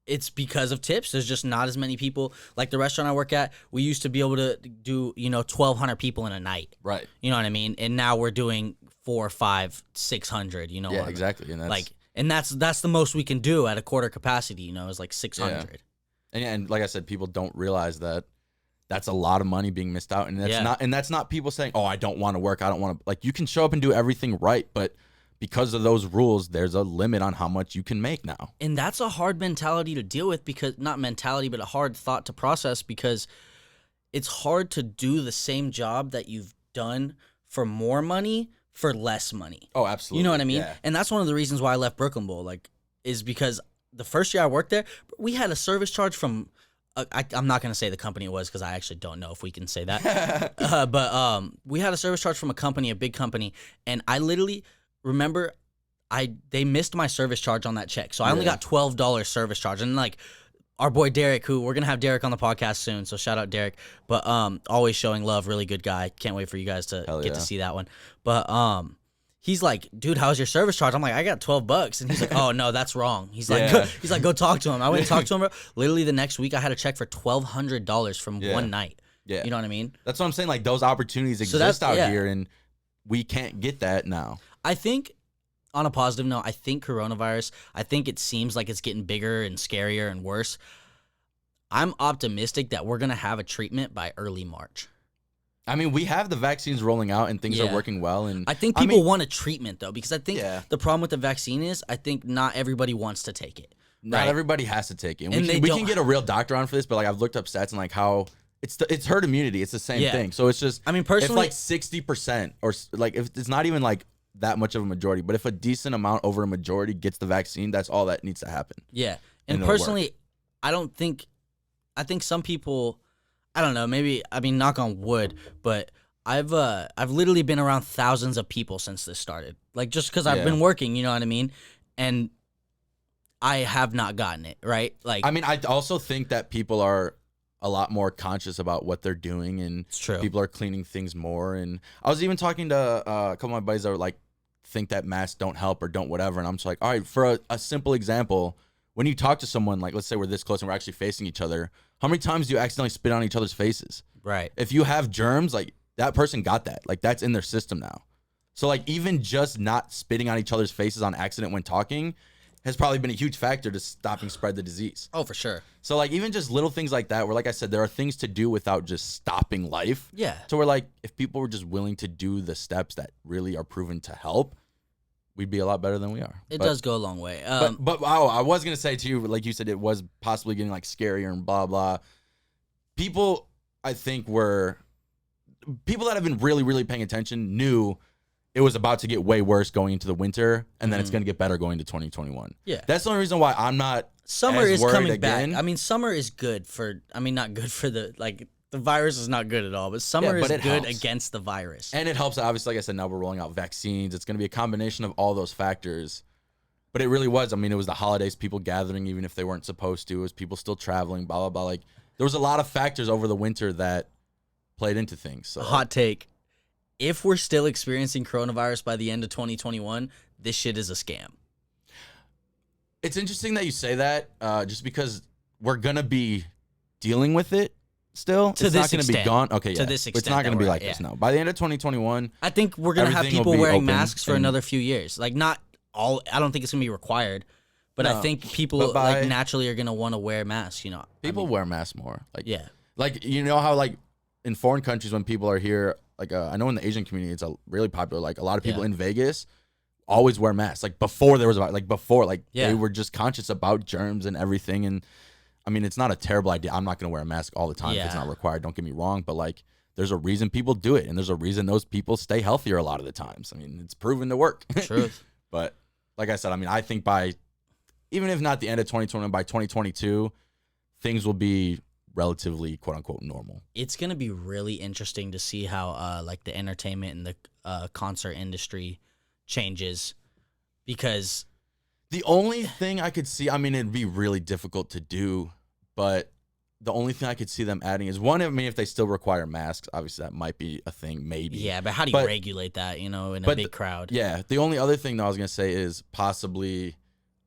it's because of tips. There's just not as many people. Like the restaurant I work at, we used to be able to do, you know, 1,200 people in a night. Right. You know what I mean? And now we're doing 400, 500, 600, you know. Yeah, exactly. And that's the most we can do at a quarter capacity, you know, is like 600. Yeah. And like I said, people don't realize that that's a lot of money being missed out. And that's not people saying, "Oh, I don't want to work. I don't want to." Like, you can show up and do everything right, but because of those rules, there's a limit on how much you can make now. And that's a hard mentality to deal with, because not mentality, but a hard thought to process, because it's hard to do the same job that you've done for more money for less money. Oh, absolutely. You know what I mean? Yeah. And that's one of the reasons why I left Brooklyn Bowl, like, is because the first year I worked there, we had a service charge from, I'm not going to say the company it was, because I actually don't know if we can say that. But we had a service charge from a big company, and I literally remember they missed my service charge on that check. So I only got $12 service charge. And like, our boy Derek, who we're going to have Derek on the podcast soon, so shout out Derek. But always showing love, really good guy. Can't wait for you guys to get to see that one. But he's like, "Dude, how's your service charge?" I'm like, "I got $12." And he's like, "Oh, no, that's wrong." He's like, "Go talk to him." I went and talked to him. Literally the next week, I had a check for $1,200 from one night. Yeah. You know what I mean? That's what I'm saying. Like, those opportunities exist out here, and we can't get that now. I think, on a positive note, I think coronavirus, I think it seems like it's getting bigger and scarier and worse. I'm optimistic that we're going to have a treatment by early March. I mean, we have the vaccines rolling out and things are working well. And I think people want a treatment, though, because I think the problem with the vaccine is I think not everybody wants to take it. Not everybody has to take it. And we can get a real doctor on for this, but like, I've looked up stats and like how it's herd immunity. It's the same thing. So it's just, I mean, personally, if like 60% or like, if it's not even like that much of a majority, but if a decent amount over a majority gets the vaccine, that's all that needs to happen. Yeah. And personally, I think some people, I don't know, maybe, I mean, knock on wood, but I've literally been around thousands of people since this started. Like, just because I've been working, you know what I mean? And I have not gotten it, right? Like, I mean, I also think that people are a lot more conscious about what they're doing, and it's true. People are cleaning things more. And I was even talking to a couple of my buddies that were like, think that masks don't help or don't whatever. And I'm just like, all right, for a simple example, when you talk to someone, like, let's say we're this close and we're actually facing each other, how many times do you accidentally spit on each other's faces? Right. If you have germs, like that person got that. Like that's in their system now. So like even just not spitting on each other's faces on accident when talking has probably been a huge factor to stopping spread the disease. Oh, for sure. So like even just little things like that where like I said, there are things to do without just stopping life. Yeah. So we're like, if people were just willing to do the steps that really are proven to help, we'd be a lot better than we are. It does go a long way. But I was going to say to you, like you said, it was possibly getting like scarier and blah, blah. People, I think people that have been really, really paying attention knew it was about to get way worse going into the winter, and then it's going to get better going to 2021. Yeah. That's the only reason why I'm not Summer as is worried coming again. back. I mean, summer is good for, not good for the virus is not good at all, but summer is good helps against the virus. And it helps, obviously, like I said, now we're rolling out vaccines. It's going to be a combination of all those factors. But it really was. I mean, it was the holidays, people gathering even if they weren't supposed to. It was people still traveling, blah, blah, blah. Like, there was a lot of factors over the winter that played into things. So. Hot take. If we're still experiencing coronavirus by the end of 2021, this shit is a scam. It's interesting that you say that, just because we're going to be dealing with it still. To it's this not going to be extent. gone. Okay, To yeah. this It's extent not going to that be we're like at, this yeah. now. By the end of 2021, I think we're going to have everything will people be wearing open masks for and- another few years. Like, not all, I don't think it's going to be required, but I No, think people but by- naturally are going to want to wear masks, you know. people wear masks more. Like, Yeah. Like, you know how, like, in foreign countries when people are here, like, I know in the Asian community, it's really popular. Like, a lot of people in Vegas always wear masks. Like, before there was, they were just conscious about germs and everything. And, I mean, it's not a terrible idea. I'm not going to wear a mask all the time if it's not required. Don't get me wrong. But, like, there's a reason people do it. And there's a reason those people stay healthier a lot of the times. I mean, it's proven to work. Truth. But, like I said, I mean, I think even if not the end of 2021, by 2022, things will be relatively quote unquote normal. It's going to be really interesting to see how the entertainment and the concert industry changes, because the only thing I could see, I mean, it'd be really difficult to do, but the only thing I could see them adding is one, I mean, if they still require masks, obviously that might be a thing, maybe. Yeah, but how do you regulate that, in a big crowd? Yeah, the only other thing that I was going to say is possibly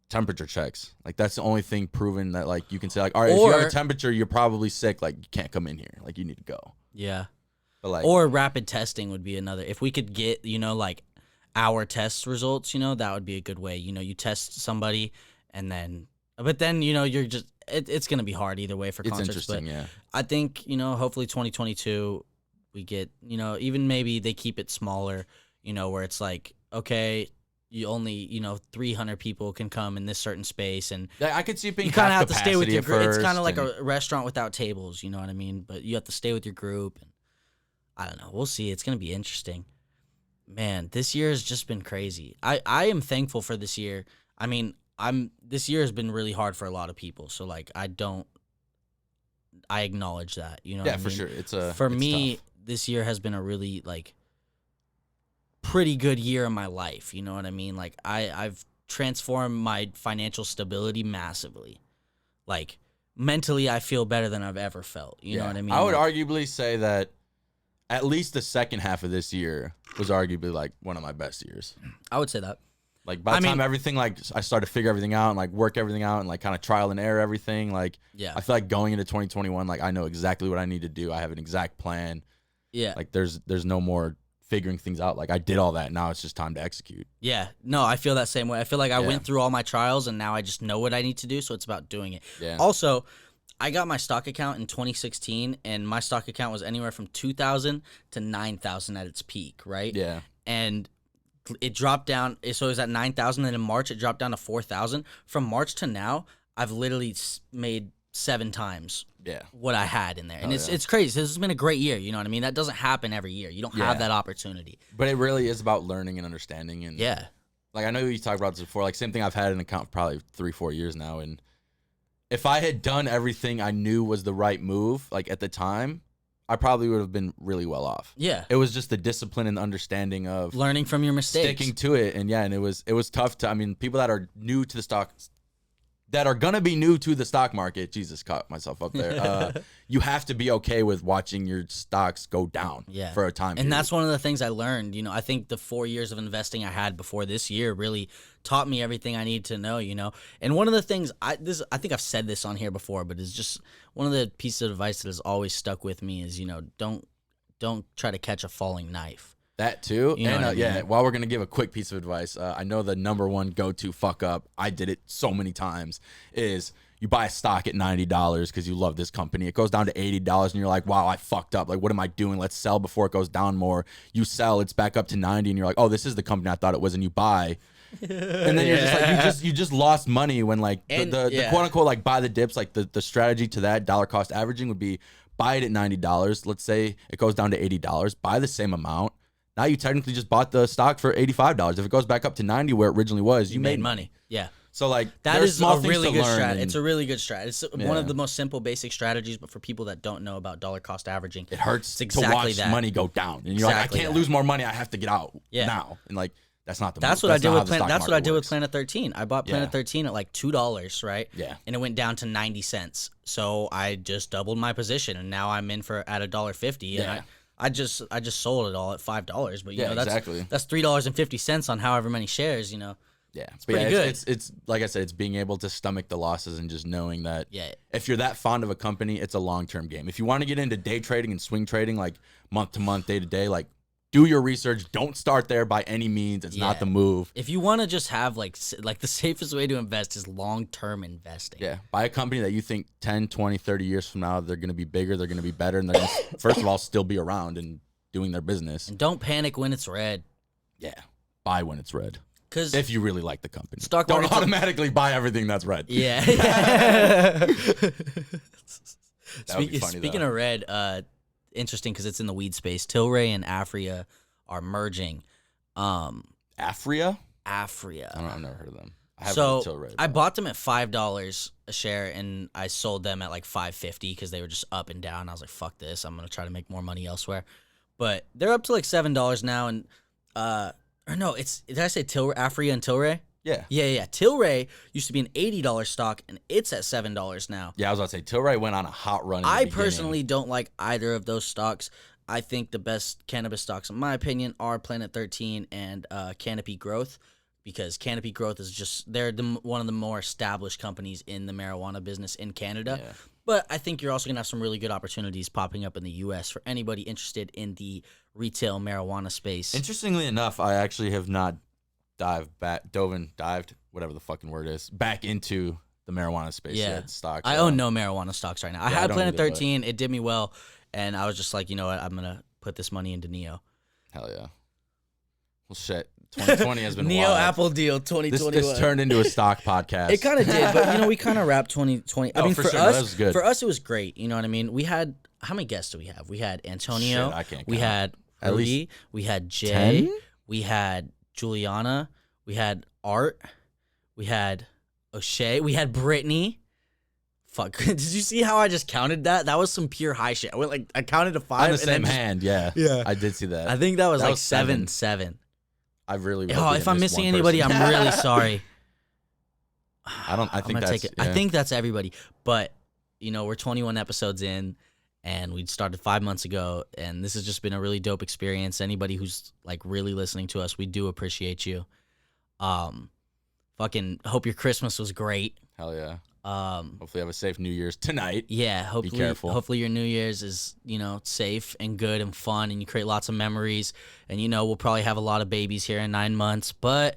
temperature checks. Like, that's the only thing proven that, like, you can say, like, all right, if you have a temperature, you're probably sick. Like, you can't come in here. Like, you need to go. Yeah. But, like, or rapid testing would be another. If we could get, our test results, that would be a good way. You test somebody and then, but then, you're just, it's going to be hard either way for concerts. It's interesting, yeah. I think, hopefully 2022, we get, even maybe they keep it smaller, where it's like, okay, you only, 300 people can come in this certain space, and I could see it being you kind of have to stay with your group. It's kind of like a restaurant without tables, you know what I mean? But you have to stay with your group, and I don't know. We'll see. It's going to be interesting. Man, this year has just been crazy. I am thankful for this year. I mean, this year has been really hard for a lot of people, so like I acknowledge that, what I mean? For sure. For me, tough. This year has been a really pretty good year in my life, you know what I mean? Like I've transformed my financial stability massively. Like mentally, I feel better than I've ever felt. You know what I mean? I would arguably say that at least the second half of this year was arguably like one of my best years. I would say that. Like by the time everything, like I started to figure everything out and like work everything out and like kind of trial and error everything. Like, I feel like going into 2021, like I know exactly what I need to do. I have an exact plan. Yeah. Like there's no more figuring things out. Like I did all that. Now it's just time to execute. Yeah. No, I feel that same way. I feel like I went through all my trials and now I just know what I need to do. So it's about doing it. Yeah. Also, I got my stock account in 2016 and my stock account was anywhere from 2,000 to 9,000 at its peak. Right. Yeah. And it dropped down. So it was at 9,000. Then in March, it dropped down to 4,000. From March to now, I've literally made 7 times what I had in there. And it's crazy. This has been a great year. You know what I mean? That doesn't happen every year. You don't have that opportunity. But it really is about learning and understanding. And like I know you talked about this before. Like same thing. I've had an account for probably 3-4 years now. And if I had done everything I knew was the right move, like at the time, I probably would have been really well off. Yeah. It was just the discipline and understanding of learning from your mistakes, sticking to it. And and it was tough to, I mean, people that are new to the stock that are going to be new to the stock market, Jesus, caught myself up there, you have to be okay with watching your stocks go down for a time period. And that's one of the things I learned. I think the 4 years of investing I had before this year really taught me everything I need to know, And one of the things, I think I've said this on here before, but it's just one of the pieces of advice that has always stuck with me is, don't try to catch a falling knife. That too. You know what I mean? Yeah, while we're going to give a quick piece of advice, I know the number one go-to fuck up, I did it so many times, is you buy a stock at $90 because you love this company. It goes down to $80 and you're like, wow, I fucked up. Like, what am I doing? Let's sell before it goes down more. You sell, it's back up to 90 and you're like, oh, this is the company I thought it was, and you buy. And then you're just like, you just lost money when like the quote unquote like buy the dips, like the strategy to that dollar cost averaging would be buy it at $90. Let's say it goes down to $80, buy the same amount. Now you technically just bought the stock for $85. If it goes back up to 90 where it originally was, you made money. Yeah. So like that is small a really good strat. And it's a really good strat. It's one of the most simple basic strategies, but for people that don't know about dollar cost averaging, it hurts to watch money go down. And you're like, I can't lose more money. I have to get out now. And like that's not the That's move. what I did with that's what I did with Planet 13. I bought Planet 13 at like $2, right? Yeah. And it went down to 90 cents. So I just doubled my position and now I'm in for at $1.50 and I just sold it all at $5, but that's $3.50 on however many shares, Yeah, it's pretty good. It's like I said, it's being able to stomach the losses and just knowing that if you're that fond of a company, it's a long-term game. If you want to get into day trading and swing trading, like month to month, day to day, like do your research. Don't start there by any means. It's not the move. If you want to just have like the safest way to invest is long-term investing. Yeah. Buy a company that you think 10, 20, 30 years from now, they're going to be bigger, they're going to be better, and they're going to, first of all, still be around and doing their business. And don't panic when it's red. Yeah. Buy when it's red. Because if you really like the company. Don't automatically buy everything that's red. Yeah. Speaking of red, interesting because it's in the weed space. Tilray and Afria are merging. Afria? Afria. I've never heard of them. I bought them at $5 a share and I sold them at like $5.50 because they were just up and down. I was like, fuck this. I'm gonna try to make more money elsewhere. But they're up to like $7 now, and or no, did I say Afria and Tilray? Yeah. Yeah. Tilray used to be an $80 stock, and it's at $7 now. Yeah, I was about to say, Tilray went on a hot run. I personally don't like either of those stocks. I think the best cannabis stocks, in my opinion, are Planet 13 and Canopy Growth, because Canopy Growth is they're one of the more established companies in the marijuana business in Canada. Yeah. But I think you're also going to have some really good opportunities popping up in the U.S. for anybody interested in the retail marijuana space. Interestingly enough, I actually have not dived, whatever the fucking word is, back into the marijuana space yet. Stocks. I own no marijuana stocks right now. I had Planet 13. It did me well, and I was just like, you know what? I'm going to put this money into Neo. Hell yeah. Well, shit. 2020 has been Neo wild. Apple deal 2021. This turned into a stock podcast. It kind of did, but we kind of wrapped 2020. I mean, for us, good. For us, it was great. You know what I mean? We had, how many guests do we have? We had Antonio. Shit, I can't count. We had Rudy. We had Jay. 10? We had Juliana. We had Art. We had O'Shea. We had Brittany. Fuck. Did you see how I just counted that? That was some pure high shit. I counted to 5. On the same hand, yeah. I did see that. I think that was like 7. I really. If I'm missing anybody, I'm really sorry. I think that's everybody. But we're 21 episodes in, and we started 5 months ago, and this has just been a really dope experience. Anybody who's like really listening to us, we do appreciate you. Fucking hope your Christmas was great. Hell yeah. Hopefully you have a safe New Year's tonight. Yeah, hopefully. Be careful. Hopefully your New Year's is, safe and good and fun, and you create lots of memories. And we'll probably have a lot of babies here in 9 months. But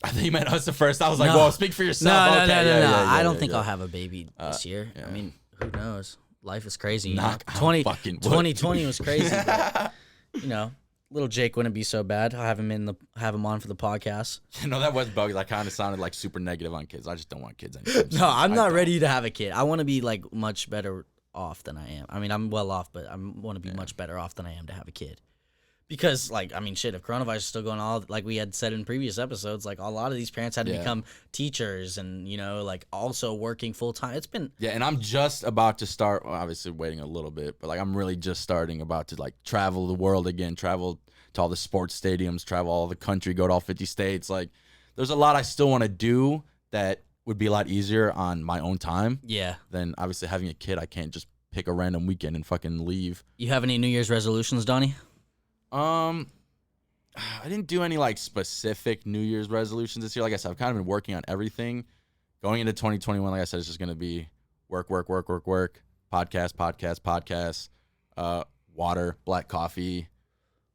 I think you meant us at first. I was like, "Whoa, speak for yourself." No, okay, no. I don't think I'll have a baby this year. Yeah. I mean, who knows? Life is crazy. 2020 was crazy. But, little Jake wouldn't be so bad. I'll have him on for the podcast. That was bugs. I kind of sounded like super negative on kids. I just don't want kids anymore. No, I'm not ready to have a kid. I want to be like much better off than I am. I mean, I'm well off, but I want to be much better off than I am to have a kid. Because, if coronavirus is still going on, like we had said in previous episodes, like a lot of these parents had to become teachers and, also working full time. It's been... Yeah, and I'm just about to start, obviously waiting a little bit, but I'm really just starting about to travel the world again, travel to all the sports stadiums, travel all the country, go to all 50 states. There's a lot I still want to do that would be a lot easier on my own time. Yeah. Then obviously having a kid, I can't just pick a random weekend and fucking leave. You have any New Year's resolutions, Donnie? I didn't do any like specific New Year's resolutions this year. Like I said, I've kind of been working on everything. Going into 2021, like I said, it's just gonna be work, podcast, water, black coffee,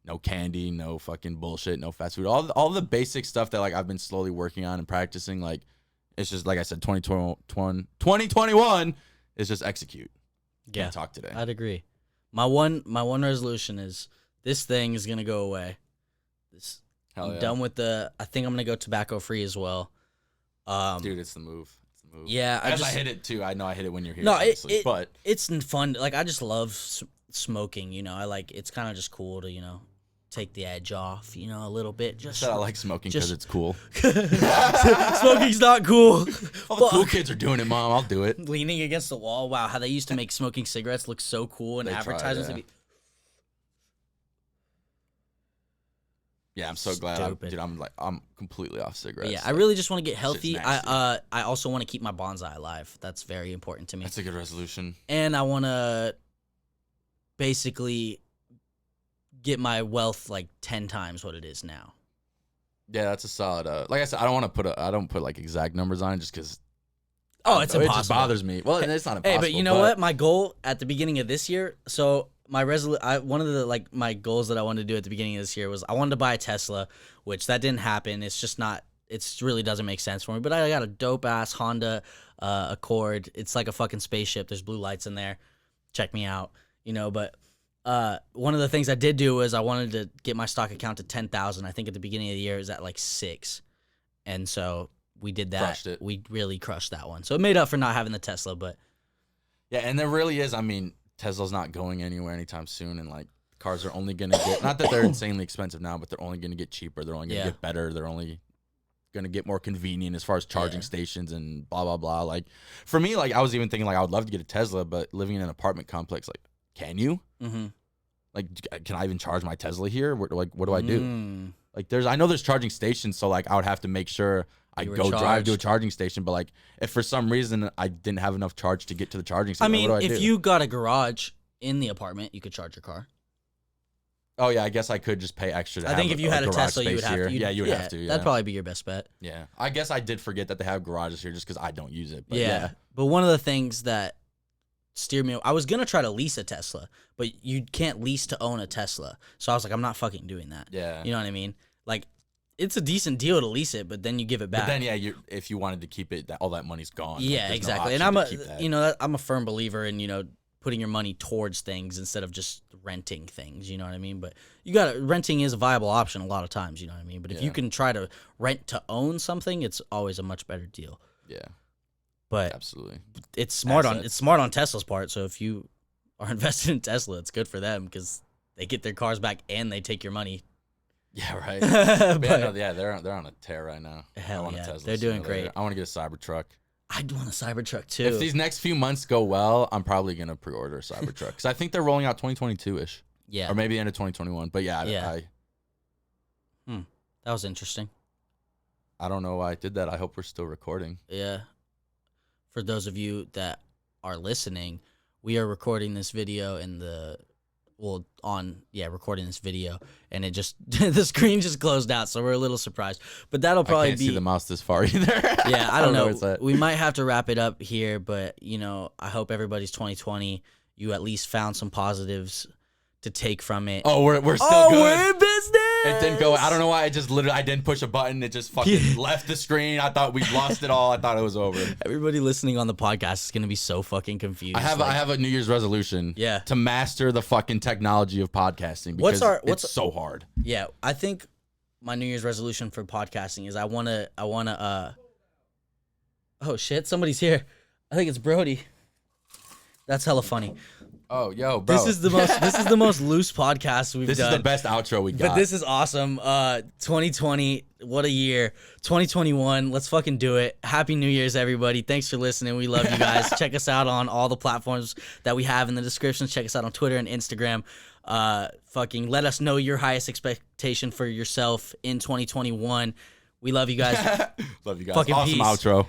no candy, no fucking bullshit, no fast food. All the basic stuff that like I've been slowly working on and practicing. Like it's just like I said, 2021 is just execute. Yeah, Can't talk today. I'd agree. My one resolution is this thing is gonna go away. I'm done with I think I'm gonna go tobacco free as well. Dude, it's the move. Yeah, I hit it too. I know I hit it when you're here. No, but it's fun. Like I just love smoking. You know, I like it's kind of just cool to take the edge off. A little bit. Just I like smoking because it's cool. Smoking's not cool. All the cool kids are doing it, Mom. I'll do it. Leaning against the wall. Wow, how they used to make smoking cigarettes look so cool and advertisements. Yeah, I'm so glad. I'm completely off cigarettes. Yeah, I really just want to get healthy. I also want to keep my bonsai alive. That's very important to me. That's a good resolution. And I want to basically get my wealth like 10 times what it is now. Yeah, that's a solid. Like I said, I don't put like exact numbers on it just because. Oh, it's impossible. It just bothers me. Well, it's not impossible. Hey, but you know what? My goal at the beginning of this year. So one of the my goals that I wanted to do at the beginning of this year was I wanted to buy a Tesla, which that didn't happen. It's just not. It really doesn't make sense for me. But I got a dope ass Honda Accord. It's like a fucking spaceship. There's blue lights in there. Check me out. But one of the things I did do was I wanted to get my stock account to 10,000. I think at the beginning of the year it was at like 6, and so we did that. Crushed it. We really crushed that one. So it made up for not having the Tesla, but yeah, and there really is. I mean, Tesla's not going anywhere anytime soon, and like cars are only gonna get not that they're insanely expensive now, but they're only gonna get cheaper. They're only gonna get better. They're only gonna get more convenient as far as charging stations and blah blah blah. Like for me, like I was even thinking like I would love to get a Tesla, but living in an apartment complex, like can you? Mm-hmm. Like, can I even charge my Tesla here? What do I do? Like, I know there's charging stations, so like I would have to make sure I go drive to a charging station. But like, if for some reason I didn't have enough charge to get to the charging station, I mean, what do I if do? you got a garage in the apartment, you could charge your car. Oh yeah, I guess I could just pay extra. I think if you had a Tesla, you would have to. Yeah, you would have to. Yeah. That'd probably be your best bet. Yeah, I guess I did forget that they have garages here just because I don't use it. But yeah, but one of the things that steered me, I was gonna try to lease a Tesla, but you can't lease to own a Tesla. So I was like, I'm not fucking doing that. Yeah, you know what I mean? Like, it's a decent deal to lease it, but then you give it back. But then if you wanted to keep it, all that money's gone. Yeah, like, exactly. No, and I'm a firm believer in putting your money towards things instead of just renting things. You know what I mean? But renting is a viable option a lot of times. You know what I mean? But if you can try to rent to own something, it's always a much better deal. Yeah. But absolutely, it's smart on Tesla's part. So if you are invested in Tesla, it's good for them because they get their cars back and they take your money. Yeah, right. They're on a tear right now. Hell yeah, they're doing great. I want to get a Cybertruck. I'd want a Cybertruck too. If these next few months go well, I'm probably gonna pre-order a Cybertruck because I think they're rolling out 2022-ish. Yeah, or maybe the end of 2021. But yeah. That was interesting. I don't know why I did that. I hope we're still recording. Yeah. For those of you that are listening, we are recording this video recording this video, and it just the screen just closed out, so we're a little surprised. But that'll probably I can't see the mouse this far either. Yeah, I don't know. We might have to wrap it up here, but I hope everybody's 2020. You at least found some positives to take from it. Oh, we're still good. We're in business. It didn't go. I don't know why. I didn't push a button. It just fucking left the screen. I thought we'd lost it all. I thought it was over. Everybody listening on the podcast is gonna be so fucking confused. I have a New Year's resolution. Yeah. To master the fucking technology of podcasting because it's so hard. Yeah, I think my New Year's resolution for podcasting is I wanna. Oh shit! Somebody's here. I think it's Brody. That's hella funny. Oh, yo, bro. This is the most loose podcast we've done. This is the best outro we got. But this is awesome. 2020, what a year. 2021, let's fucking do it. Happy New Year's, everybody. Thanks for listening. We love you guys. Check us out on all the platforms that we have in the description. Check us out on Twitter and Instagram. Fucking let us know your highest expectation for yourself in 2021. We love you guys. Love you guys. Fucking awesome peace. Outro.